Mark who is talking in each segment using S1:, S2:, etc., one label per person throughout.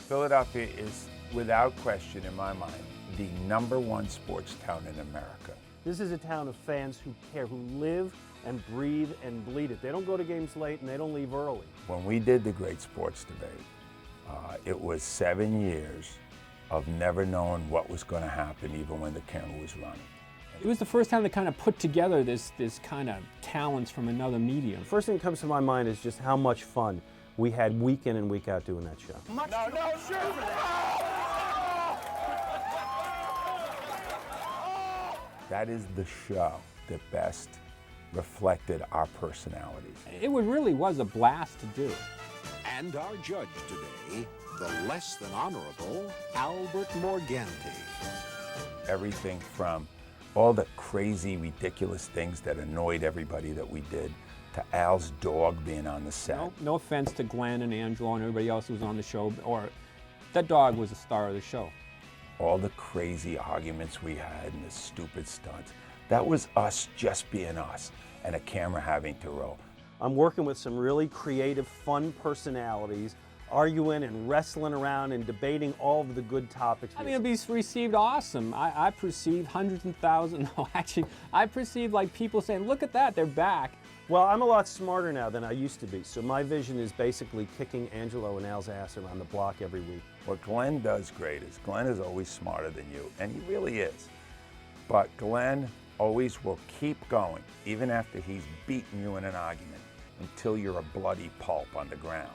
S1: Philadelphia is, without question in my mind, the #1 sports town in America.
S2: This is a town of fans who care, who live and breathe and bleed it. They don't go to games late and they don't leave early.
S1: When we did the Great Sports Debate, it was 7 years of never knowing what was going to happen even when the camera was running.
S3: It was the first time they kind of put together this kind of talents from another medium.
S2: First thing that comes to my mind is just how much fun we had week in and week out doing that show.
S1: That is the show that best reflected our personalities.
S3: It really was a blast to do.
S4: And our judge today, the less than honorable Albert Morganti.
S1: Everything from all the crazy, ridiculous things that annoyed everybody that we did, to Al's dog being on the set.
S3: No offense to Glenn and Angelo and everybody else who was on the show, or that dog was the star of the show.
S1: All the crazy arguments we had and the stupid stunts. That was us just being us and a camera having to roll.
S2: I'm working with some really creative, fun personalities, arguing and wrestling around and debating all of the good topics.
S3: I mean, it'll be received awesome. I perceived hundreds and thousands, no, actually, I perceived like people saying, look at that, they're back.
S2: Well, I'm a lot smarter now than I used to be, so my vision is basically kicking Angelo and Al's ass around the block every week.
S1: What Glenn does great is Glenn is always smarter than you, and he really is. But Glenn always will keep going, even after he's beaten you in an argument, until you're a bloody pulp on the ground.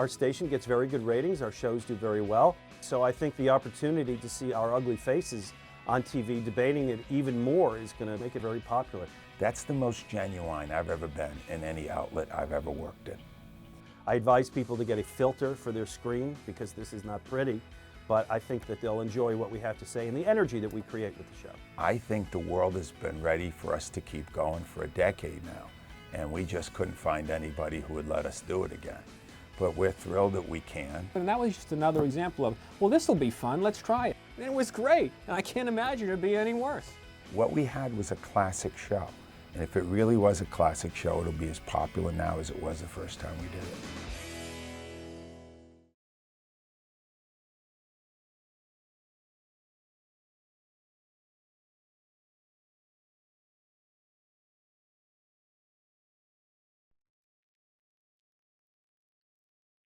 S2: Our station gets very good ratings, our shows do very well, so I think the opportunity to see our ugly faces on TV debating it even more is going to make it very popular.
S1: That's the most genuine I've ever been in any outlet I've ever worked in.
S2: I advise people to get a filter for their screen because this is not pretty, but I think that they'll enjoy what we have to say and the energy that we create with the show.
S1: I think the world has been ready for us to keep going for a decade now, and we just couldn't find anybody who would let us do it again. But we're thrilled that we can.
S3: And that was just another example of, well, this will be fun, let's try it. And it was great, and I can't imagine it'd be any worse.
S1: What we had was a classic show. And if it really was a classic show, it'll be as popular now as it was the first time we did it.